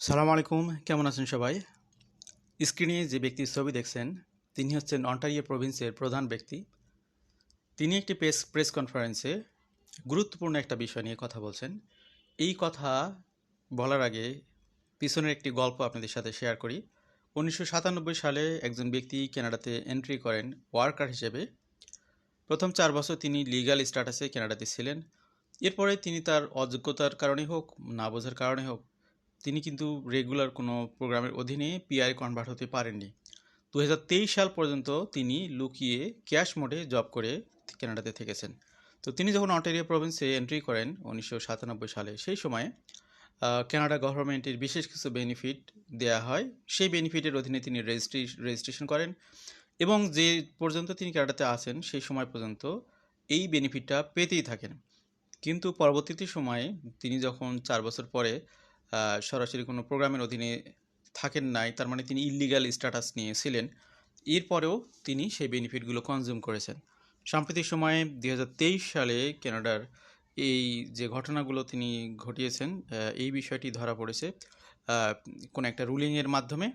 সালাম আলাইকুম, কেমন আছেন সবাই? স্ক্রিনে যে ব্যক্তির ছবি দেখছেন তিনি হচ্ছেন অন্টারিও প্রভিন্সের প্রধান ব্যক্তি। তিনি একটি প্রেস কনফারেন্সে গুরুত্বপূর্ণ একটা বিষয় নিয়ে কথা বলছেন। এই কথা বলার আগে পিছনের একটি গল্প আপনাদের সাথে শেয়ার করি। 1997 সালে একজন ব্যক্তি কানাডাতে এন্ট্রি করেন ওয়ার্কার হিসেবে। প্রথম 4 বছর তিনি লিগ্যাল স্ট্যাটাসে কানাডাতে ছিলেন। এরপরে তিনি তার অযোগ্যতার কারণে হোক, না বোঝার কারণে হোক, তিনি কিন্তু রেগুলার কোনো প্রোগ্রামের অধীনে পিআর কনভার্ট হতে পারেননি। 2023 সাল পর্যন্ত তিনি লুকিয়ে ক্যাশ মোডে জব করে কানাডাতে থেকেছেন। তো তিনি যখন অন্টারিও প্রভিন্সে এন্ট্রি করেন 1997 সালে, সেই সময় কানাডা গভর্নমেন্টের বিশেষ কিছু বেনিফিট দেয়া হয়। সেই বেনিফিটের অধীনে তিনি রেজিস্ট্রেশন করেন এবং যে পর্যন্ত তিনি কানাডাতে আছেন সেই সময় পর্যন্ত এই বেনিফিটটা পেতেই থাকেন। কিন্তু পরবর্তীতে সময়ে তিনি যখন 4 বছর পরে সরাসরি কোনো প্রোগ্রামের অধীনে থাকেন নাই, তার মানে তিনি ইল্লিগাল স্ট্যাটাস নিয়েছিলেন, এরপরেও তিনি সেই বেনিফিটগুলো কনজিউম করেছেন। সাম্প্রতিক সময়ে 2023 সালে কানাডার এই যে ঘটনাগুলো তিনি ঘটিয়েছেন, এই বিষয়টি ধরা পড়েছে কোনো একটা রুলিংয়ের মাধ্যমে।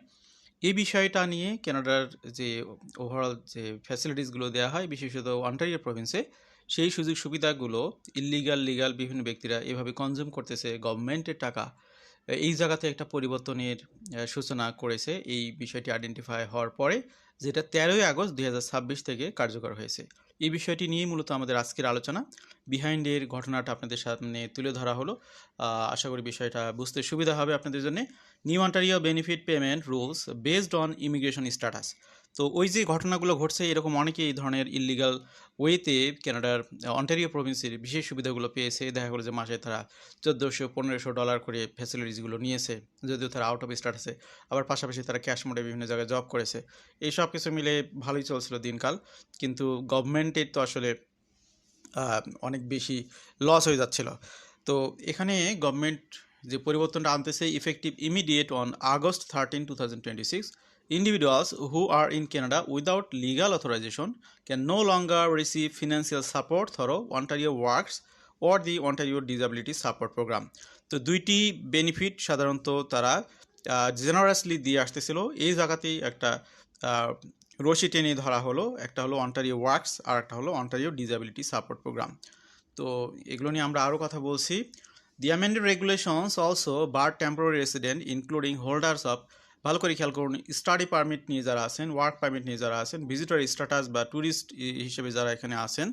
এই বিষয়টা নিয়ে কানাডার যে ওভারঅল যে ফ্যাসিলিটিসগুলো দেওয়া হয়, বিশেষত অন্টারিও প্রভিন্সে, সেই সুযোগ সুবিধাগুলো লিগাল বিভিন্ন ব্যক্তিরা এভাবে কনজিউম করতেছে গভর্নমেন্টের টাকা। এই জায়গাতে একটা পরিবর্তনের সূচনা করেছে এই বিষয়টি আইডেন্টিফাই হওয়ার পরে, যেটা 13ই আগস্ট 2026 থেকে কার্যকর হয়েছে। এই বিষয়টি নিয়েই মূলত আমাদের আজকের আলোচনা। বিহাইন্ডের ঘটনাটা আপনাদের সামনে তুলে ধরা হলো। আশা করি বিষয়টা বুঝতে সুবিধা হবে আপনাদের জন্য। New Ontario benefit payment rules based on immigration status. তো ওই যে ঘটনাগুলো ঘটছে, এরকম অনেকে এই ধরনের ইললিগাল ওয়েতে কানাডার অন্টারিও প্রভিন্সের বিশেষ সুবিধাগুলো পেয়েছে। দেখা গেলো যে মাসে তারা $1,400-1,500 করে ফ্যাসিলিটিসগুলো নিয়েছে, যদিও তারা আউট অফ স্ট্যাটাসে। আবার পাশাপাশি তারা ক্যাশ মোডে বিভিন্ন জায়গায় জব করেছে। এই সব কিছু মিলে ভালোই চলছিল দিনকাল, কিন্তু গভর্নমেন্টের তো আসলে অনেক বেশি লস হয়ে যাচ্ছিল। তো এখানে গভর্নমেন্ট যে পরিবর্তনটা আনতেছে, effective immediate on August 13, 2026, individuals who are in Canada without legal authorization can no longer receive financial support through Ontario Works or the Ontario Disability Support Program. তো দুইটি বেনিফিট সাধারণত তারা জেনারাসলি দিয়ে আসতেছিল। এই জায়গাতেই একটা রশি টেনে ধরা হলো। একটা হলো অন্টারিও ওয়ার্কস আর একটা হলো অন্টারিও ডিসএবিলিটি সাপোর্ট প্রোগ্রাম। তো এগুলো নিয়ে আমরা আরও কথা বলছি। The amended regulations also bar temporary resident including holders of, ভালো করে খেয়াল করুন, স্টাডি পারমিট নিয়ে যারা আছেন, ওয়ার্ক পারমিট নিয়ে যারা আছেন, ভিজিটর স্ট্যাটাস বা ট্যুরিস্ট হিসেবে যারা এখানে আছেন,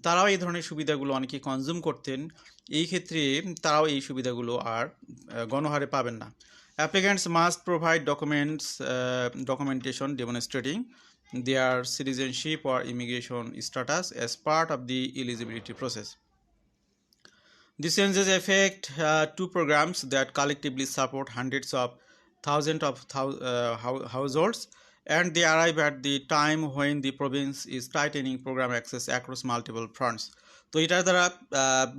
তারাও এই ধরনের সুবিধাগুলো অনেকেই কনজিউম করতেন। এই ক্ষেত্রে তারাও এই সুবিধাগুলো আর গণহারে পাবেন না। Applicants must provide documentation demonstrating their citizenship or immigration status as part of the eligibility process. These changes affect two programs that collectively support hundreds of thousands of households, and they arrive at the time when the province is tightening program access across multiple fronts. তো এটার দ্বারা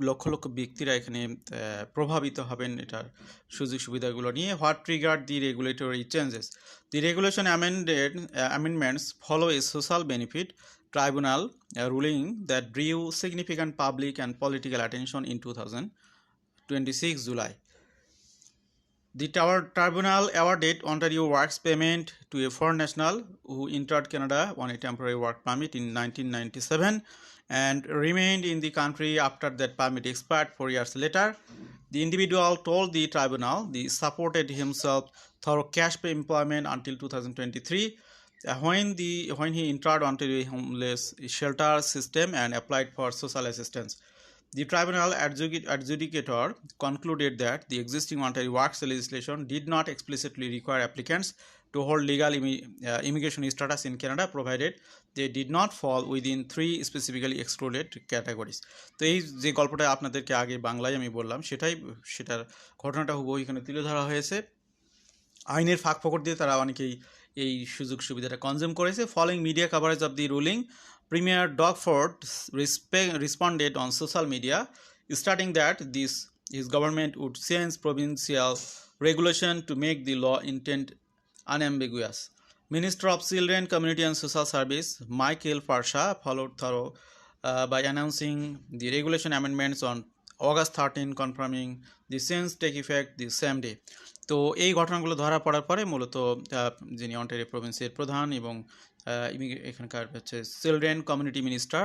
লক্ষ লক্ষ ব্যক্তিরা এখানে প্রভাবিত হবেন এটার সুযোগ সুবিধাগুলো নিয়ে। What triggered the regulatory changes? The regulation amendments follow a social benefit tribunal ruling that drew significant public and political attention in 2026 July. The tribunal awarded Ontario Works payment to a foreign national who entered Canada on a temporary work permit in 1997 and remained in the country after that permit expired 4 years later. The individual told the tribunal he supported himself through cash pay employment until 2023, when he entered Ontario homeless shelter system and applied for social assistance. The tribunal adjudicator concluded that the existing Ontario Works legislation did not explicitly require applicants to hold legal immigration status in Canada, provided they did not fall within 3 specifically excluded categories. তো এই যে গল্পটা আপনাদেরকে আগে বাংলায় আমি বললাম, সেটার ঘটনাটা হুবহু এখানে তুলে ধরা হয়েছে। আইনের ফাঁক ফোকর দিয়ে তারা অনেকেই এই সুযোগ সুবিধাটা কনজিউম করেছে। Following media coverage of the ruling, Premier Doug Ford responded on social media, stating that his government would change provincial regulation to make the law intent unambiguous. Minister of Children, Community and Social Service Michael Farsha followed by announcing the regulation amendments on August 13, confirming the sense take effect the same day. তো এই ঘটনাগুলো ধরা পড়ার পরে মূলত যিনি Ontario প্রভিন্সের প্রধান এবং এখানকার হচ্ছে চিলড্রেন কমিউনিটি মিনিস্টার,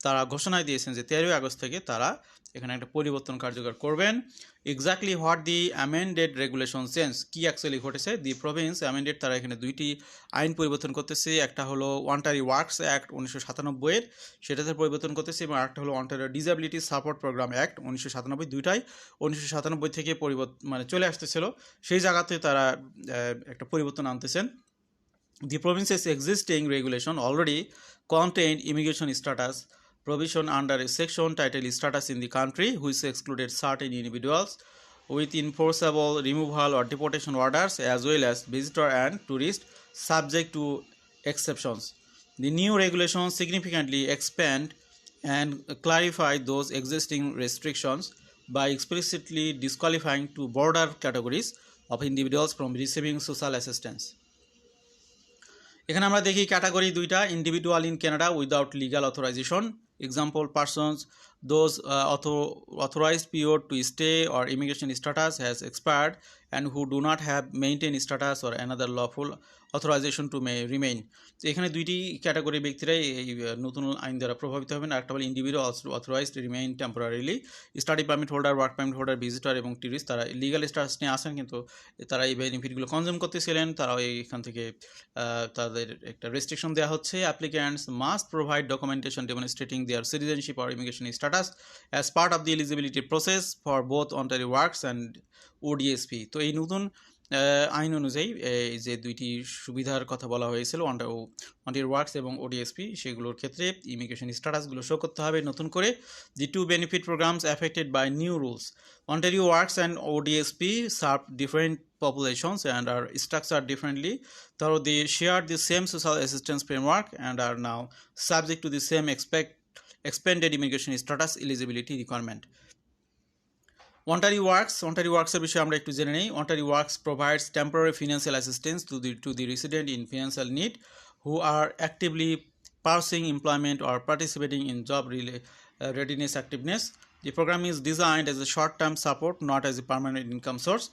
তারা ঘোষণা দিয়েছেন যে 13ই আগস্ট থেকে তারা এখানে একটা পরিবর্তন কার্যকর করবেন। Exactly what the amended regulation change, কি অ্যাকচুয়ালি ঘটেছে, দি প্রভিন্স অ্যামেন্ডেড, তারা এখানে দুইটি আইন পরিবর্তন করতেছে। একটা হলো অন্টারিও ওয়ার্কস অ্যাক্ট 1997-এর, সেটাতে পরিবর্তন করতেছে, এবং আরেকটা হলো Ontario disability support program act 1997, দুইটাই 1997 থেকে মানে চলে আসতেছিল, সেই জায়গাতে তারা একটা পরিবর্তন আনতেছেন। The province's existing regulation already contained immigration status provision under a section titled Status in the Country, which excluded certain individuals with enforceable removal or deportation orders, as well as visitor and tourist, subject to exceptions. The new regulations significantly expand and clarify those existing restrictions by explicitly disqualifying two broader categories of individuals from receiving social assistance. এখানে আমরা দেখি category দুইটা, individual in Canada without legal authorisation, example persons those authorized period to stay or immigration status has expired and who do not have maintained status or another lawful authorization to may remain. তো এখানে দুইটি category ব্যক্তিরাই এই নতুন আইন দ্বারা প্রভাবিত হবেন। একটা বলে individual authorised remain temporarily, study permit holder, work permit holder, visitor এবং টুরিস্ট, তারা লিগাল স্ট্যাটাস নিয়ে আসেন কিন্তু তারা এই বেনিফিটগুলো কনজিউম করতেছিলেন, তারাও এইখান থেকে তাদের একটা রেস্ট্রিকশন দেওয়া হচ্ছে। Applicants must provide documentation demonstrating their citizenship or immigration status as part of the eligibility process for both Ontario works and ODSP. তো এই নতুন আইন অনুযায়ী এই যে দুইটি সুবিধার কথা বলা হয়েছিল অন্টারিও ওয়ার্কস এবং ওডিএসপি, সেগুলোর ক্ষেত্রে ইমিগ্রেশন স্ট্যাটাসগুলো শো করতে হবে নতুন করে। The two benefit programs affected by new rules, Ontario works and ODSP serve different populations and are structured differently, though they share the same social assistance framework and are now subject to the same expanded immigration status eligibility requirement. Ontario Works এর বিষয়ে আমরা একটু জেনে নেই। Ontario Works provides temporary financial assistance to the resident in financial need who are actively pursuing employment or participating in job readiness activeness. The program is designed as a short-term support, not as a permanent income source.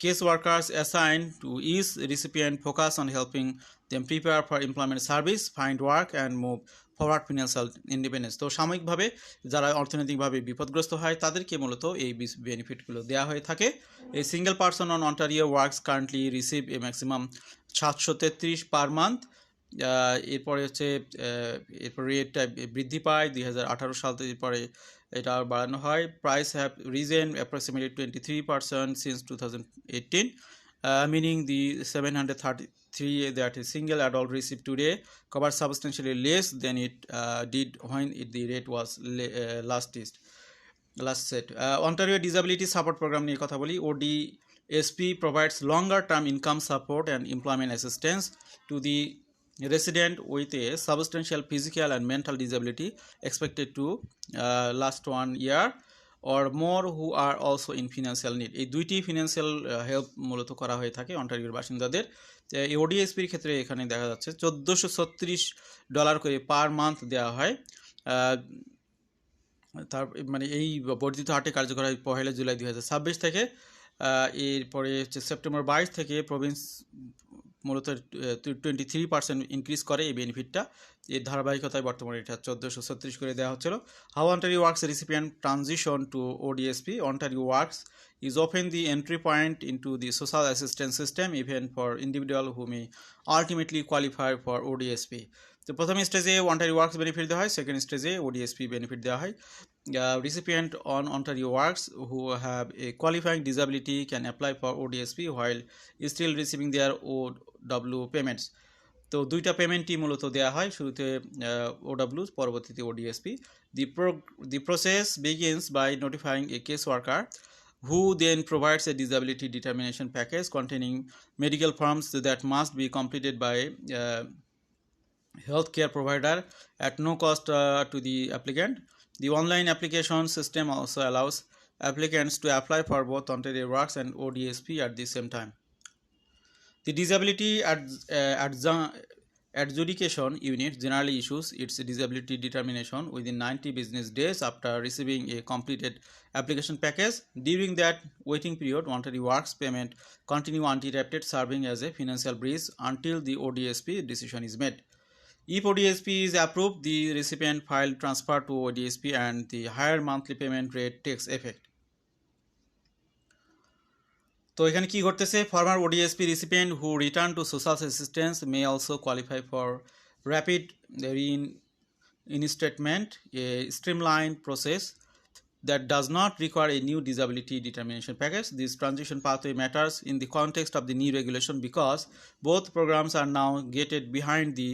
Case workers assigned to each recipient focus on helping them prepare for employment service, find work and move forward financial independence. তো সাময়িকভাবে যারা অর্থনৈতিকভাবে বিপদগ্রস্ত হয় তাদেরকে মূলত এই বেনিফিটগুলো দেওয়া হয়ে থাকে। এই single person on Ontario works currently receive a maximum 733 per month. এরপরে হচ্ছে এরপর রেটটা বৃদ্ধি পায় 2018 সাল থেকে, পরে এটা বাড়ানো হয়। Price have reason approximately 23% since 2018, meaning the 733 that a single adult received today covers substantially less than it did when the rate was last set. Ontario Disability Support Program নিয়ে কথা বলি। ODSP provides longer term income support and employment assistance to the resident with a substantial physical and mental disability expected to last 1 year or more who are also in financial need. এই দুইটি financial help মূলত করা হয়ে থাকে অন্টারিওর বাসিন্দাদের। এই ওডিএসপির ক্ষেত্রে এখানে দেখা যাচ্ছে $1436 করে পার মান্থ দেওয়া হয়। তার মানে এই বর্ধিত হারে কার্যকর হয় 1 জুলাই 2026 থেকে। এরপরে হচ্ছে সেপ্টেম্বর 22 থেকে প্রভিন্স মূলত 23% ইনক্রিজ করে এই বেনিফিটটা। এর ধারাবাহিকতায় বর্তমানে এটা 1436 করে দেওয়া হচ্ছিল। How Ontario works recipient transition to ODSP, Ontario works is often the entry point into the social assistance system even for individual who may ultimately qualify for ODSP. তো প্রথম স্টেজে অন্টারিও ওয়ার্কস বেনিফিট দেওয়া হয়, second স্টেজে ওডিএসপি benefit দেওয়া হয়। Recipient on Ontario Works who have a qualifying disability can apply for ODSP while still receiving their OW payments. তো দুইটা পেমেন্টই মূলত দেওয়া হয়, শুরুতে OW, পরবর্তীতে ODSP. The process begins by notifying a caseworker who then provides a disability determination package containing medical forms that must be completed by healthcare provider at no cost to the applicant. The online application system also allows applicants to apply for both Ontario Works and ODSP at the same time. The disability adjudication unit generally issues its disability determination within 90 business days after receiving a completed application package. During that waiting period, voluntary works payment continue uninterrupted, serving as a financial bridge until the ODSP decision is made. If ODSP is approved, the recipient file transfer to ODSP and the higher monthly payment rate takes effect. তো এখানে কি ঘটতেছে, former ODSP recipient who return to social assistance may also qualify for rapid reinstatement, a streamlined process that does not require a new disability determination package. This transition pathway matters in the context of the new regulation because both programs are now gated behind the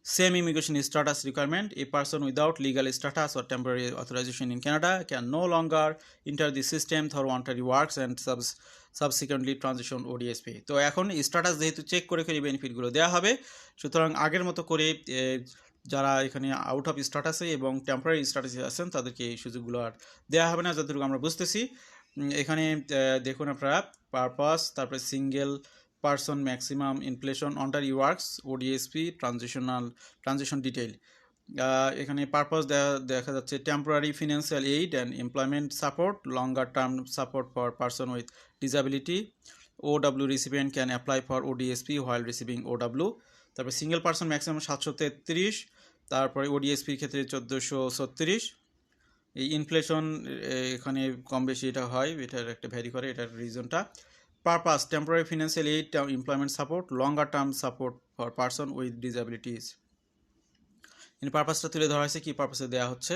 same immigration status requirement. A person without legal status or temporary authorization in Canada can no longer enter the system through voluntary works and subsequently transition ODSP. তো এখন status যেহেতু check করে করে বেনিফিটগুলো দেওয়া হবে, সুতরাং আগের মতো করে যারা এখানে আউট অফ স্ট্যাটাসে এবং টেম্পোরারি স্ট্যাটাসে আছেন তাদেরকে এই সুযোগগুলো আর দেওয়া হবে না, যতটুকু আমরা বুঝতেছি। এখানে দেখুন আপনারা পারপাস, তারপরে single person maximum inflation, Ontario works, ODSP, transition detail. এখানে পারপাস দেখা যাচ্ছে temporary financial aid and employment support, longer term support for person with disability. OW recipient can apply for ODSP while receiving OW। তারপরে single person maximum 733, তারপরে ওডিএসপির ক্ষেত্রে 1436। এই inflation এখানে কম বেশি এটা হয়, এটার একটা ভ্যারি করে, এটার রিজনটা। Purpose temporary financial aid, employment support, longer term support for person with disabilities. এই পারপাসটা তুলে ধরা হয়েছে, কী পারপাসে দেওয়া হচ্ছে।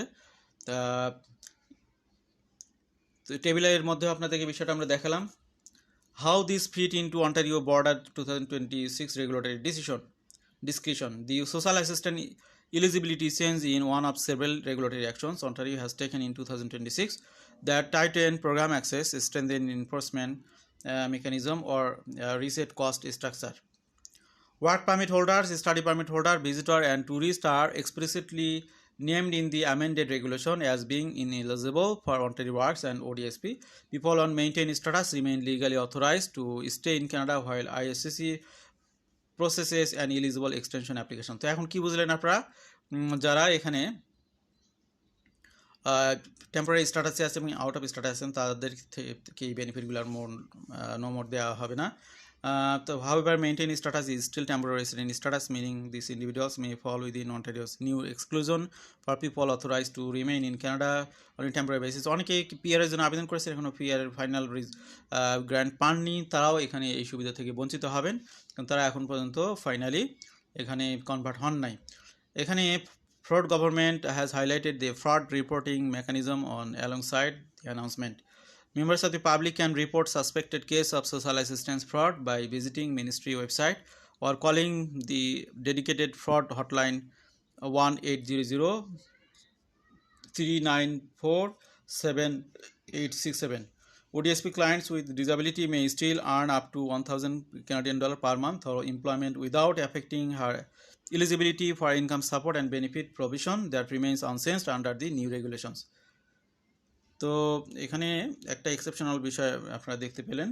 তো টেবিলের মধ্যে আপনাদেরকে বিষয়টা আমরা দেখালাম। How this fit into Ontario border 2026 regulatory discretion. The social assistant eligibility change in one of several regulatory actions Ontario has taken in 2026 that tighten program access, strengthen enforcement mechanism, or reset cost structure. Work permit holders, study permit holder, visitor, and tourist are explicitly named in the amended regulation as being ineligible for voluntary works and ODSP. People on maintained status remain legally authorized to stay in Canada while ISCC processes an eligible extension application. তো এখন কি বুঝলেন আপনারা, যারা এখানে temporary স্ট্যাটাসে আছে এবং আউট অফ স্ট্যাটাস আছেন তাদেরকে এই বেনিফিটগুলোর নো মোর দেওয়া হবে না। তো however maintain status is still temporary resident status, meaning these individuals may fall within Ontario's new exclusion for people authorized to remain in Canada on a temporary basis. অনেকে PR এর জন্য আবেদন করেছেন, এখনও পিআর এর ফাইনাল গ্র্যান্ট পাননি, তারাও এখানে এই সুবিধা থেকে বঞ্চিত হবেন, কারণ তারা এখন পর্যন্ত ফাইনালি এখানে কনভার্ট হন নাই। এখানে fraud government has highlighted the fraud reporting mechanism on alongside the announcement. Members of the public can report suspected case of social assistance fraud by visiting ministry website or calling the dedicated fraud hotline 1-800-394-7867. ODSP clients with disability may still earn up to $1,000 Canadian per month or employment without affecting her eligibility for income support and benefit provision that remains unchanged under the new regulations. তো এখানে একটা exceptional বিষয় আপনারা দেখতে পেলেন।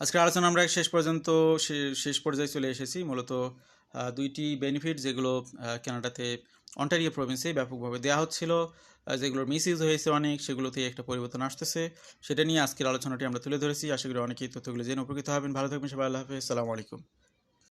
আজকের আলোচনা আমরা শেষ পর্যায়ে চলে এসেছি। মূলত দুইটি বেনিফিট যেগুলো কানাডাতে অন্টারিও প্রভিন্সে ব্যাপকভাবে দেওয়া হচ্ছিল, যেগুলোর মিসইউজ হয়েছে অনেক, সেগুলোতে একটা পরিবর্তন আসতেছে, সেটা নিয়ে আজকের আলোচনাটি আমরা তুলে ধরেছি। আশা করি অনেকেই তথ্যগুলো জেনে উপকৃত হবেন। ভালো থাকবেন সবাই, আল্লাহ হাফেজ, আসসালামু আলাইকুম।